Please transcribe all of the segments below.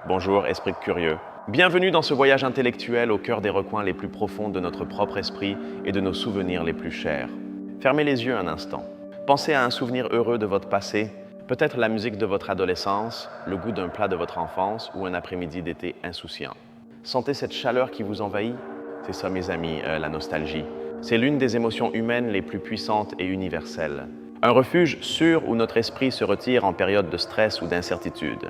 Bonjour, esprit curieux. Bienvenue dans ce voyage intellectuel au cœur des recoins les plus profonds de notre propre esprit et de nos souvenirs les plus chers. Fermez les yeux un instant. Pensez à un souvenir heureux de votre passé, peut-être la musique de votre adolescence, le goût d'un plat de votre enfance ou un après-midi d'été insouciant. Sentez cette chaleur qui vous envahit? C'est ça, mes amis, la nostalgie. C'est l'une des émotions humaines les plus puissantes et universelles. Un refuge sûr où notre esprit se retire en période de stress ou d'incertitude.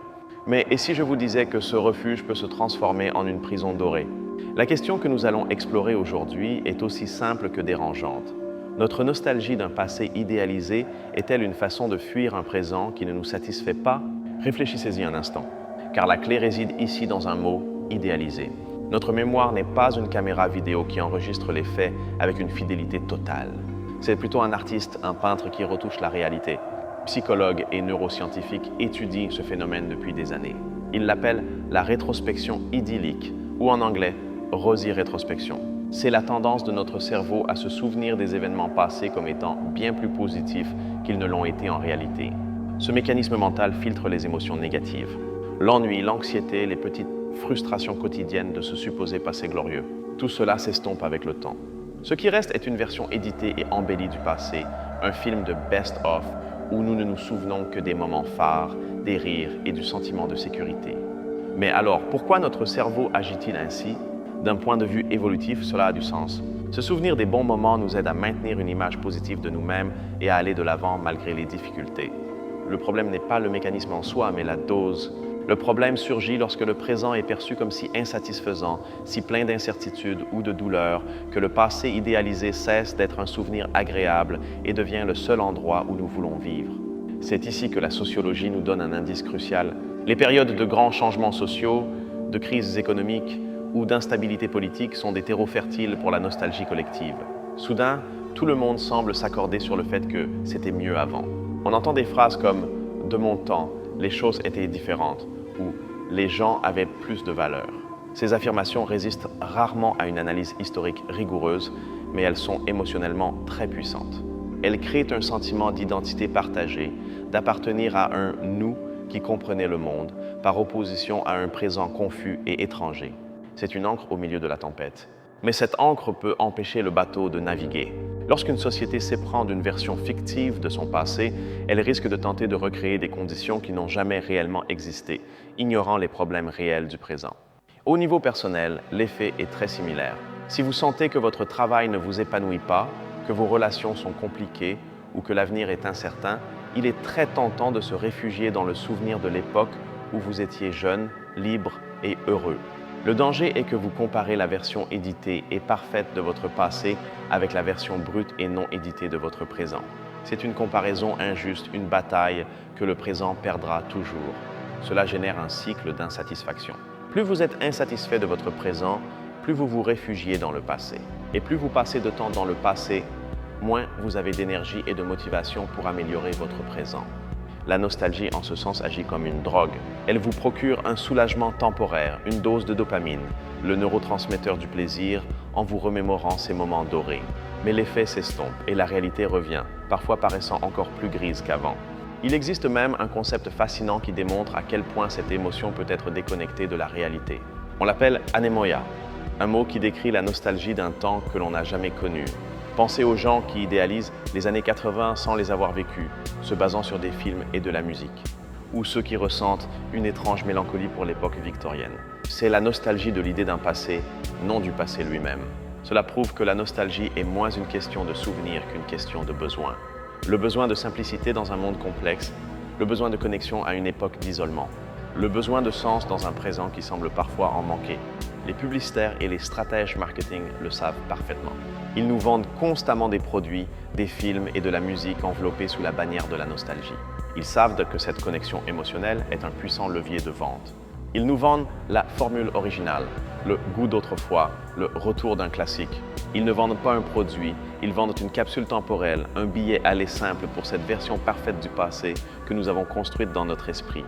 Mais et si je vous disais que ce refuge peut se transformer en une prison dorée? La question que nous allons explorer aujourd'hui est aussi simple que dérangeante. Notre nostalgie d'un passé idéalisé est-elle une façon de fuir un présent qui ne nous satisfait pas? Réfléchissez-y un instant, car la clé réside ici dans un mot, idéalisé. Notre mémoire n'est pas une caméra vidéo qui enregistre les faits avec une fidélité totale. C'est plutôt un artiste, un peintre qui retouche la réalité. Psychologues et neuroscientifiques étudient ce phénomène depuis des années. Ils l'appellent la rétrospection idyllique, ou en anglais, rosy rétrospection. C'est la tendance de notre cerveau à se souvenir des événements passés comme étant bien plus positifs qu'ils ne l'ont été en réalité. Ce mécanisme mental filtre les émotions négatives. L'ennui, l'anxiété, les petites frustrations quotidiennes de ce supposé passé glorieux. Tout cela s'estompe avec le temps. Ce qui reste est une version éditée et embellie du passé, un film de best-of où nous ne nous souvenons que des moments phares, des rires et du sentiment de sécurité. Mais alors, pourquoi notre cerveau agit-il ainsi? D'un point de vue évolutif, cela a du sens. Se souvenir des bons moments nous aide à maintenir une image positive de nous-mêmes et à aller de l'avant malgré les difficultés. Le problème n'est pas le mécanisme en soi, mais la dose. Le problème surgit lorsque le présent est perçu comme si insatisfaisant, si plein d'incertitudes ou de douleurs, que le passé idéalisé cesse d'être un souvenir agréable et devient le seul endroit où nous voulons vivre. C'est ici que la sociologie nous donne un indice crucial. Les périodes de grands changements sociaux, de crises économiques ou d'instabilité politique sont des terreaux fertiles pour la nostalgie collective. Soudain, tout le monde semble s'accorder sur le fait que c'était mieux avant. On entend des phrases comme « de mon temps », « les choses étaient différentes » ou « les gens avaient plus de valeur ». Ces affirmations résistent rarement à une analyse historique rigoureuse, mais elles sont émotionnellement très puissantes. Elles créent un sentiment d'identité partagée, d'appartenir à un « nous » qui comprenait le monde, par opposition à un présent confus et étranger. C'est une ancre au milieu de la tempête. Mais cette ancre peut empêcher le bateau de naviguer. Lorsqu'une société s'éprend d'une version fictive de son passé, elle risque de tenter de recréer des conditions qui n'ont jamais réellement existé, ignorant les problèmes réels du présent. Au niveau personnel, l'effet est très similaire. Si vous sentez que votre travail ne vous épanouit pas, que vos relations sont compliquées ou que l'avenir est incertain, il est très tentant de se réfugier dans le souvenir de l'époque où vous étiez jeune, libre et heureux. Le danger est que vous comparez la version éditée et parfaite de votre passé avec la version brute et non éditée de votre présent. C'est une comparaison injuste, une bataille que le présent perdra toujours. Cela génère un cycle d'insatisfaction. Plus vous êtes insatisfait de votre présent, plus vous vous réfugiez dans le passé. Et plus vous passez de temps dans le passé, moins vous avez d'énergie et de motivation pour améliorer votre présent. La nostalgie, en ce sens, agit comme une drogue. Elle vous procure un soulagement temporaire, une dose de dopamine, le neurotransmetteur du plaisir, en vous remémorant ces moments dorés. Mais l'effet s'estompe et la réalité revient, parfois paraissant encore plus grise qu'avant. Il existe même un concept fascinant qui démontre à quel point cette émotion peut être déconnectée de la réalité. On l'appelle anémoia, un mot qui décrit la nostalgie d'un temps que l'on n'a jamais connu. Pensez aux gens qui idéalisent les années 80 sans les avoir vécues, se basant sur des films et de la musique. Ou ceux qui ressentent une étrange mélancolie pour l'époque victorienne. C'est la nostalgie de l'idée d'un passé, non du passé lui-même. Cela prouve que la nostalgie est moins une question de souvenir qu'une question de besoin. Le besoin de simplicité dans un monde complexe, le besoin de connexion à une époque d'isolement, le besoin de sens dans un présent qui semble parfois en manquer. Les publicitaires et les stratèges marketing le savent parfaitement. Ils nous vendent constamment des produits, des films et de la musique enveloppés sous la bannière de la nostalgie. Ils savent que cette connexion émotionnelle est un puissant levier de vente. Ils nous vendent la formule originale, le goût d'autrefois, le retour d'un classique. Ils ne vendent pas un produit, ils vendent une capsule temporelle, un billet aller simple pour cette version parfaite du passé que nous avons construite dans notre esprit.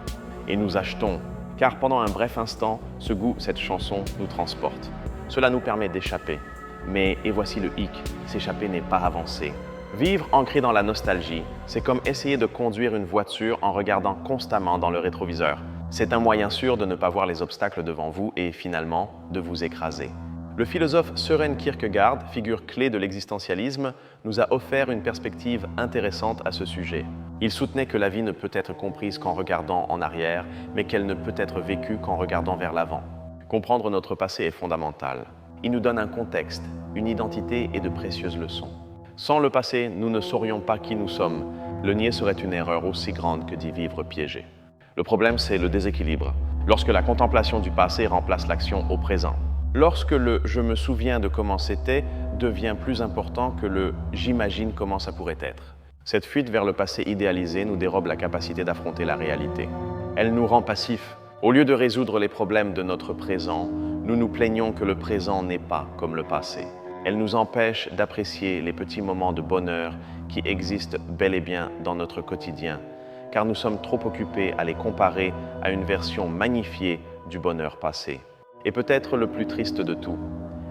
Et nous achetons, car pendant un bref instant, ce goût, cette chanson nous transporte. Cela nous permet d'échapper. Mais, et voici le hic, s'échapper n'est pas avancer. Vivre ancré dans la nostalgie, c'est comme essayer de conduire une voiture en regardant constamment dans le rétroviseur. C'est un moyen sûr de ne pas voir les obstacles devant vous et finalement de vous écraser. Le philosophe Søren Kierkegaard, figure clé de l'existentialisme, nous a offert une perspective intéressante à ce sujet. Il soutenait que la vie ne peut être comprise qu'en regardant en arrière, mais qu'elle ne peut être vécue qu'en regardant vers l'avant. Comprendre notre passé est fondamental. Il nous donne un contexte, une identité et de précieuses leçons. Sans le passé, nous ne saurions pas qui nous sommes. Le nier serait une erreur aussi grande que d'y vivre piégé. Le problème, c'est le déséquilibre, lorsque la contemplation du passé remplace l'action au présent. Lorsque le « je me souviens de comment c'était » devient plus important que le « j'imagine comment ça pourrait être ». Cette fuite vers le passé idéalisé nous dérobe la capacité d'affronter la réalité. Elle nous rend passifs. Au lieu de résoudre les problèmes de notre présent, nous nous plaignons que le présent n'est pas comme le passé. Elle nous empêche d'apprécier les petits moments de bonheur qui existent bel et bien dans notre quotidien, car nous sommes trop occupés à les comparer à une version magnifiée du bonheur passé. Et peut-être le plus triste de tout,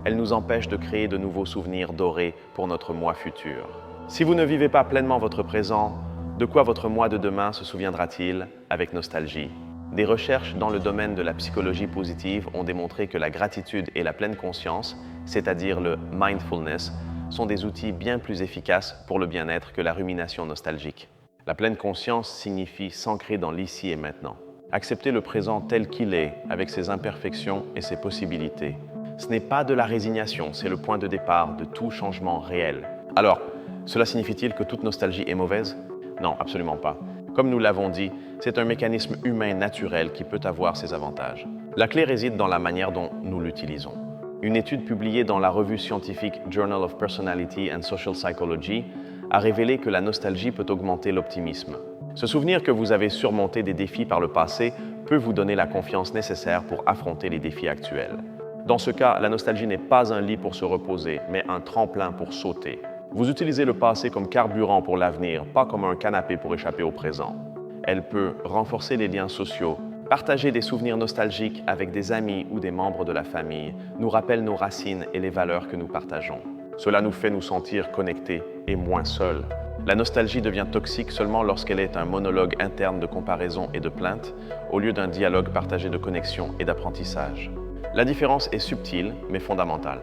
elle nous empêche de créer de nouveaux souvenirs dorés pour notre moi futur. Si vous ne vivez pas pleinement votre présent, de quoi votre moi de demain se souviendra-t-il avec nostalgie? Des recherches dans le domaine de la psychologie positive ont démontré que la gratitude et la pleine conscience, c'est-à-dire le mindfulness, sont des outils bien plus efficaces pour le bien-être que la rumination nostalgique. La pleine conscience signifie s'ancrer dans l'ici et maintenant. Accepter le présent tel qu'il est, avec ses imperfections et ses possibilités. Ce n'est pas de la résignation, c'est le point de départ de tout changement réel. Alors, cela signifie-t-il que toute nostalgie est mauvaise? Non, absolument pas. Comme nous l'avons dit, c'est un mécanisme humain naturel qui peut avoir ses avantages. La clé réside dans la manière dont nous l'utilisons. Une étude publiée dans la revue scientifique Journal of Personality and Social Psychology a révélé que la nostalgie peut augmenter l'optimisme. Se souvenir que vous avez surmonté des défis par le passé peut vous donner la confiance nécessaire pour affronter les défis actuels. Dans ce cas, la nostalgie n'est pas un lit pour se reposer, mais un tremplin pour sauter. Vous utilisez le passé comme carburant pour l'avenir, pas comme un canapé pour échapper au présent. Elle peut renforcer les liens sociaux. Partager des souvenirs nostalgiques avec des amis ou des membres de la famille nous rappelle nos racines et les valeurs que nous partageons. Cela nous fait nous sentir connectés et moins seuls. La nostalgie devient toxique seulement lorsqu'elle est un monologue interne de comparaison et de plainte, au lieu d'un dialogue partagé de connexion et d'apprentissage. La différence est subtile, mais fondamentale.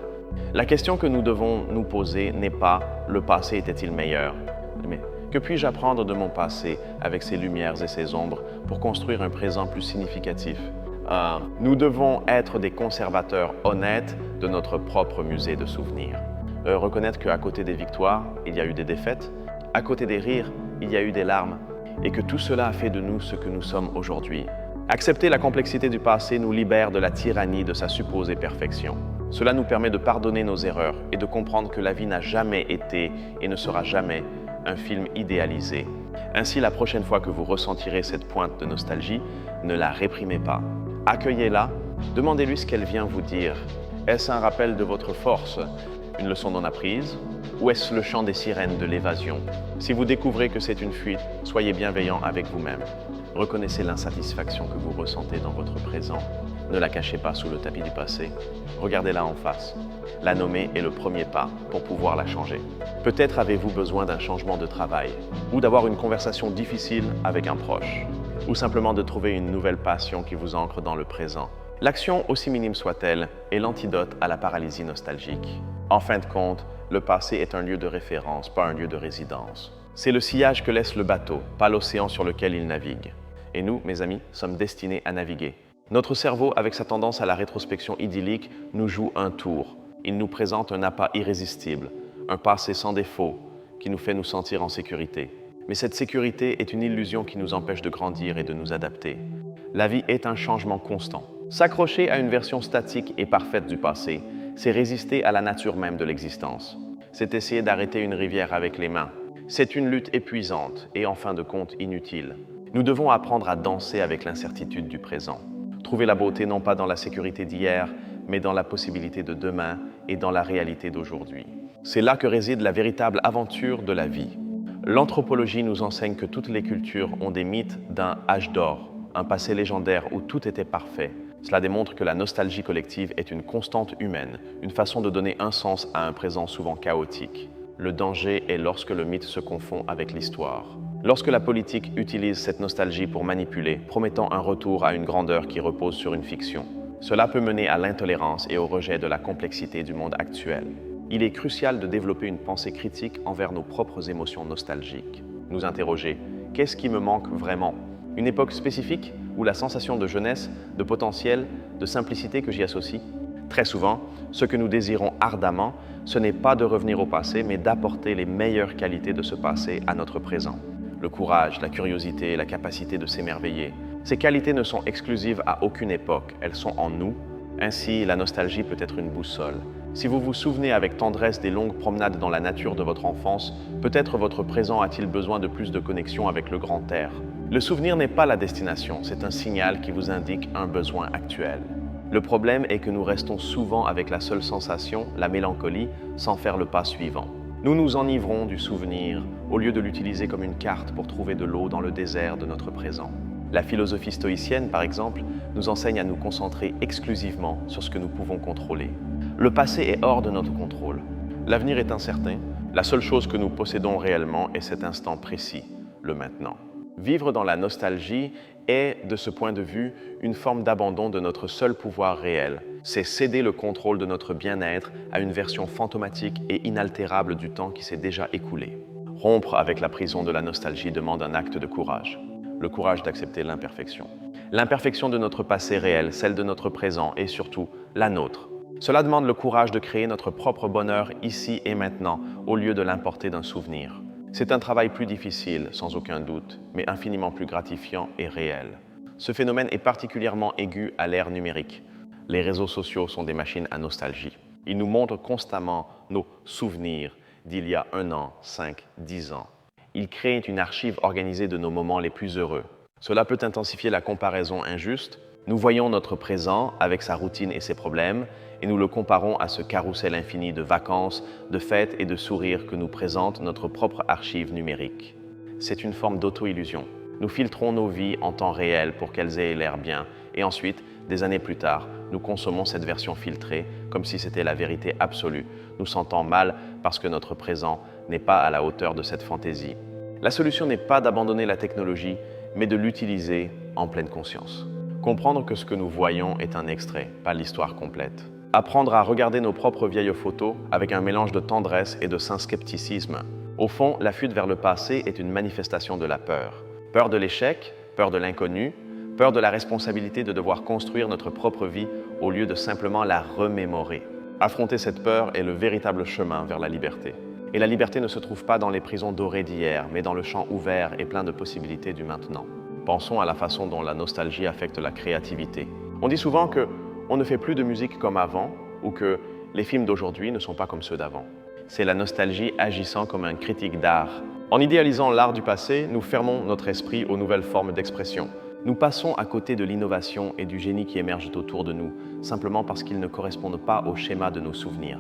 La question que nous devons nous poser n'est pas « le passé était-il meilleur ?» mais « que puis-je apprendre de mon passé avec ses lumières et ses ombres pour construire un présent plus significatif ?» Nous devons être des conservateurs honnêtes de notre propre musée de souvenirs. Reconnaître qu'à côté des victoires, il y a eu des défaites, à côté des rires, il y a eu des larmes, et que tout cela a fait de nous ce que nous sommes aujourd'hui. Accepter la complexité du passé nous libère de la tyrannie de sa supposée perfection. Cela nous permet de pardonner nos erreurs et de comprendre que la vie n'a jamais été et ne sera jamais un film idéalisé. Ainsi, la prochaine fois que vous ressentirez cette pointe de nostalgie, ne la réprimez pas. Accueillez-la, demandez-lui ce qu'elle vient vous dire. Est-ce un rappel de votre force, une leçon non apprise, ou est-ce le chant des sirènes de l'évasion? Si vous découvrez que c'est une fuite, soyez bienveillant avec vous-même. Reconnaissez l'insatisfaction que vous ressentez dans votre présent. Ne la cachez pas sous le tapis du passé. Regardez-la en face. La nommer est le premier pas pour pouvoir la changer. Peut-être avez-vous besoin d'un changement de travail, ou d'avoir une conversation difficile avec un proche, ou simplement de trouver une nouvelle passion qui vous ancre dans le présent. L'action, aussi minime soit-elle, est l'antidote à la paralysie nostalgique. En fin de compte, le passé est un lieu de référence, pas un lieu de résidence. C'est le sillage que laisse le bateau, pas l'océan sur lequel il navigue. Et nous, mes amis, sommes destinés à naviguer. Notre cerveau, avec sa tendance à la rétrospection idyllique, nous joue un tour. Il nous présente un appât irrésistible, un passé sans défaut, qui nous fait nous sentir en sécurité. Mais cette sécurité est une illusion qui nous empêche de grandir et de nous adapter. La vie est un changement constant. S'accrocher à une version statique et parfaite du passé, c'est résister à la nature même de l'existence. C'est essayer d'arrêter une rivière avec les mains. C'est une lutte épuisante et en fin de compte inutile. Nous devons apprendre à danser avec l'incertitude du présent. Trouver la beauté non pas dans la sécurité d'hier, mais dans la possibilité de demain et dans la réalité d'aujourd'hui. C'est là que réside la véritable aventure de la vie. L'anthropologie nous enseigne que toutes les cultures ont des mythes d'un âge d'or, un passé légendaire où tout était parfait. Cela démontre que la nostalgie collective est une constante humaine, une façon de donner un sens à un présent souvent chaotique. Le danger est lorsque le mythe se confond avec l'histoire. Lorsque la politique utilise cette nostalgie pour manipuler, promettant un retour à une grandeur qui repose sur une fiction, cela peut mener à l'intolérance et au rejet de la complexité du monde actuel. Il est crucial de développer une pensée critique envers nos propres émotions nostalgiques. Nous interroger, qu'est-ce qui me manque vraiment? Une époque spécifique ou la sensation de jeunesse, de potentiel, de simplicité que j'y associe? Très souvent, ce que nous désirons ardemment, ce n'est pas de revenir au passé, mais d'apporter les meilleures qualités de ce passé à notre présent. Le courage, la curiosité, la capacité de s'émerveiller. Ces qualités ne sont exclusives à aucune époque, elles sont en nous. Ainsi, la nostalgie peut être une boussole. Si vous vous souvenez avec tendresse des longues promenades dans la nature de votre enfance, peut-être votre présent a-t-il besoin de plus de connexion avec le grand air. Le souvenir n'est pas la destination, c'est un signal qui vous indique un besoin actuel. Le problème est que nous restons souvent avec la seule sensation, la mélancolie, sans faire le pas suivant. Nous nous enivrons du souvenir au lieu de l'utiliser comme une carte pour trouver de l'eau dans le désert de notre présent. La philosophie stoïcienne, par exemple, nous enseigne à nous concentrer exclusivement sur ce que nous pouvons contrôler. Le passé est hors de notre contrôle. L'avenir est incertain. La seule chose que nous possédons réellement est cet instant précis, le maintenant. Vivre dans la nostalgie est, de ce point de vue, une forme d'abandon de notre seul pouvoir réel. C'est céder le contrôle de notre bien-être à une version fantomatique et inaltérable du temps qui s'est déjà écoulé. Rompre avec la prison de la nostalgie demande un acte de courage. Le courage d'accepter l'imperfection. L'imperfection de notre passé réel, celle de notre présent et surtout la nôtre. Cela demande le courage de créer notre propre bonheur ici et maintenant au lieu de l'importer d'un souvenir. C'est un travail plus difficile, sans aucun doute, mais infiniment plus gratifiant et réel. Ce phénomène est particulièrement aigu à l'ère numérique. Les réseaux sociaux sont des machines à nostalgie. Ils nous montrent constamment nos souvenirs d'il y a 1 an, 5, 10 ans. Ils créent une archive organisée de nos moments les plus heureux. Cela peut intensifier la comparaison injuste. Nous voyons notre présent avec sa routine et ses problèmes, et nous le comparons à ce carrousel infini de vacances, de fêtes et de sourires que nous présente notre propre archive numérique. C'est une forme d'auto-illusion. Nous filtrons nos vies en temps réel pour qu'elles aient l'air bien, et ensuite, des années plus tard, nous consommons cette version filtrée comme si c'était la vérité absolue, nous sentant mal parce que notre présent n'est pas à la hauteur de cette fantaisie. La solution n'est pas d'abandonner la technologie, mais de l'utiliser en pleine conscience. Comprendre que ce que nous voyons est un extrait, pas l'histoire complète. Apprendre à regarder nos propres vieilles photos avec un mélange de tendresse et de sain scepticisme. Au fond, la fuite vers le passé est une manifestation de la peur. Peur de l'échec, peur de l'inconnu, peur de la responsabilité de devoir construire notre propre vie au lieu de simplement la remémorer. Affronter cette peur est le véritable chemin vers la liberté. Et la liberté ne se trouve pas dans les prisons dorées d'hier, mais dans le champ ouvert et plein de possibilités du maintenant. Pensons à la façon dont la nostalgie affecte la créativité. On dit souvent qu'on ne fait plus de musique comme avant ou que les films d'aujourd'hui ne sont pas comme ceux d'avant. C'est la nostalgie agissant comme un critique d'art. En idéalisant l'art du passé, nous fermons notre esprit aux nouvelles formes d'expression. Nous passons à côté de l'innovation et du génie qui émergent autour de nous, simplement parce qu'ils ne correspondent pas au schéma de nos souvenirs.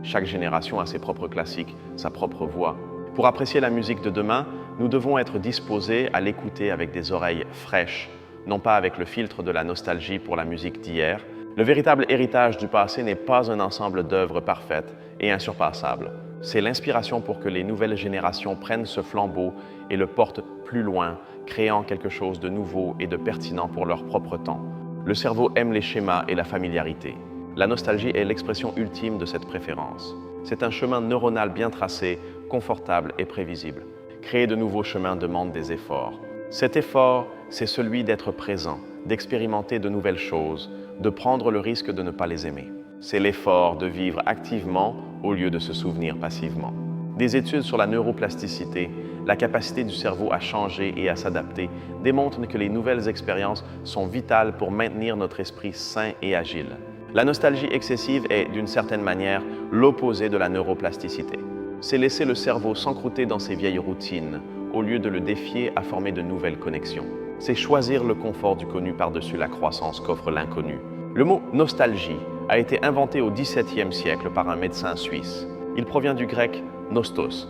Chaque génération a ses propres classiques, sa propre voix. Pour apprécier la musique de demain, nous devons être disposés à l'écouter avec des oreilles fraîches, non pas avec le filtre de la nostalgie pour la musique d'hier. Le véritable héritage du passé n'est pas un ensemble d'œuvres parfaites et insurpassables. C'est l'inspiration pour que les nouvelles générations prennent ce flambeau et le portent plus loin, créant quelque chose de nouveau et de pertinent pour leur propre temps. Le cerveau aime les schémas et la familiarité. La nostalgie est l'expression ultime de cette préférence. C'est un chemin neuronal bien tracé, confortable et prévisible. Créer de nouveaux chemins demande des efforts. Cet effort, c'est celui d'être présent, d'expérimenter de nouvelles choses, de prendre le risque de ne pas les aimer. C'est l'effort de vivre activement au lieu de se souvenir passivement. Des études sur la neuroplasticité, la capacité du cerveau à changer et à s'adapter, démontrent que les nouvelles expériences sont vitales pour maintenir notre esprit sain et agile. La nostalgie excessive est, d'une certaine manière, l'opposé de la neuroplasticité. C'est laisser le cerveau s'encrouter dans ses vieilles routines, au lieu de le défier à former de nouvelles connexions. C'est choisir le confort du connu par-dessus la croissance qu'offre l'inconnu. Le mot « nostalgie » a été inventé au XVIIe siècle par un médecin suisse. Il provient du grec « nostos »,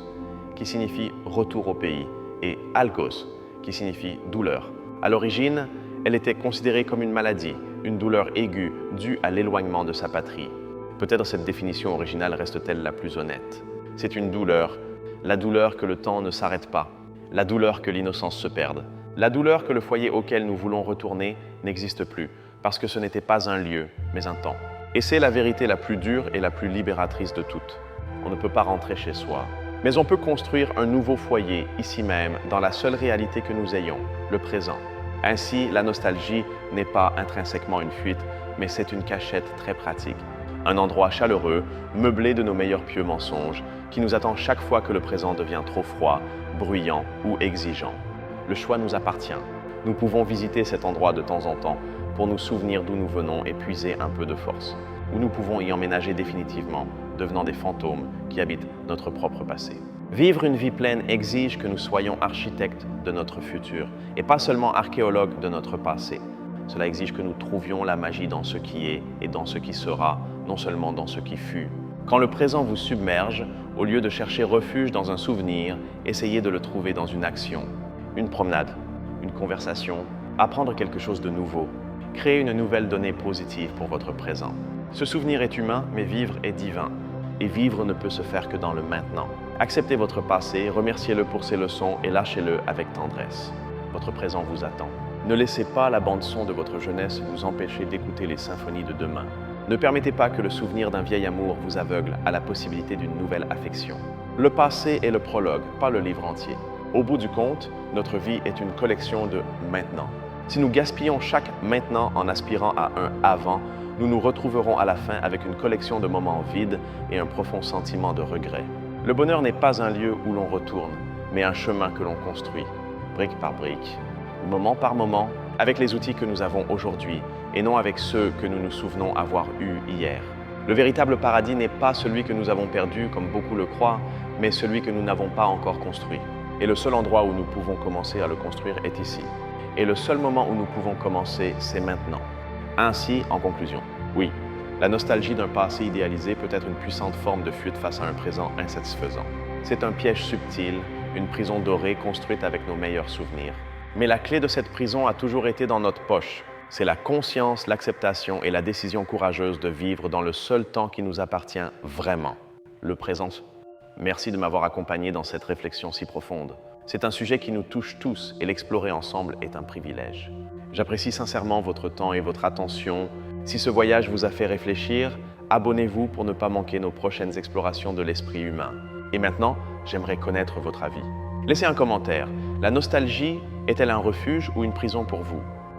qui signifie « retour au pays », et « algos », qui signifie « douleur ». À l'origine, elle était considérée comme une maladie, une douleur aiguë due à l'éloignement de sa patrie. Peut-être cette définition originale reste-t-elle la plus honnête. C'est une douleur, la douleur que le temps ne s'arrête pas, la douleur que l'innocence se perde, la douleur que le foyer auquel nous voulons retourner n'existe plus, parce que ce n'était pas un lieu, mais un temps. Et c'est la vérité la plus dure et la plus libératrice de toutes. On ne peut pas rentrer chez soi, mais on peut construire un nouveau foyer, ici même, dans la seule réalité que nous ayons, le présent. Ainsi, la nostalgie n'est pas intrinsèquement une fuite, mais c'est une cachette très pratique. Un endroit chaleureux, meublé de nos meilleurs pieux mensonges, qui nous attend chaque fois que le présent devient trop froid, bruyant ou exigeant. Le choix nous appartient. Nous pouvons visiter cet endroit de temps en temps pour nous souvenir d'où nous venons et puiser un peu de force. Ou nous pouvons y emménager définitivement, devenant des fantômes qui habitent notre propre passé. Vivre une vie pleine exige que nous soyons architectes de notre futur et pas seulement archéologues de notre passé. Cela exige que nous trouvions la magie dans ce qui est et dans ce qui sera, non seulement dans ce qui fut. Quand le présent vous submerge, au lieu de chercher refuge dans un souvenir, essayez de le trouver dans une action, une promenade, une conversation, apprendre quelque chose de nouveau, créer une nouvelle donnée positive pour votre présent. Ce souvenir est humain, mais vivre est divin. Et vivre ne peut se faire que dans le maintenant. Acceptez votre passé, remerciez-le pour ses leçons et lâchez-le avec tendresse. Votre présent vous attend. Ne laissez pas la bande-son de votre jeunesse vous empêcher d'écouter les symphonies de demain. Ne permettez pas que le souvenir d'un vieil amour vous aveugle à la possibilité d'une nouvelle affection. Le passé est le prologue, pas le livre entier. Au bout du compte, notre vie est une collection de maintenant. Si nous gaspillons chaque maintenant en aspirant à un avant, nous nous retrouverons à la fin avec une collection de moments vides et un profond sentiment de regret. Le bonheur n'est pas un lieu où l'on retourne, mais un chemin que l'on construit, brique par brique, moment par moment, avec les outils que nous avons aujourd'hui et non avec ceux que nous nous souvenons avoir eus hier. Le véritable paradis n'est pas celui que nous avons perdu, comme beaucoup le croient, mais celui que nous n'avons pas encore construit. Et le seul endroit où nous pouvons commencer à le construire est ici. Et le seul moment où nous pouvons commencer, c'est maintenant. Ainsi, en conclusion, oui, la nostalgie d'un passé idéalisé peut être une puissante forme de fuite face à un présent insatisfaisant. C'est un piège subtil, une prison dorée construite avec nos meilleurs souvenirs. Mais la clé de cette prison a toujours été dans notre poche. C'est la conscience, l'acceptation et la décision courageuse de vivre dans le seul temps qui nous appartient vraiment, le présent. Merci de m'avoir accompagné dans cette réflexion si profonde. C'est un sujet qui nous touche tous et l'explorer ensemble est un privilège. J'apprécie sincèrement votre temps et votre attention. Si ce voyage vous a fait réfléchir, abonnez-vous pour ne pas manquer nos prochaines explorations de l'esprit humain. Et maintenant, j'aimerais connaître votre avis. Laissez un commentaire. La nostalgie est-elle un refuge ou une prison pour vous ?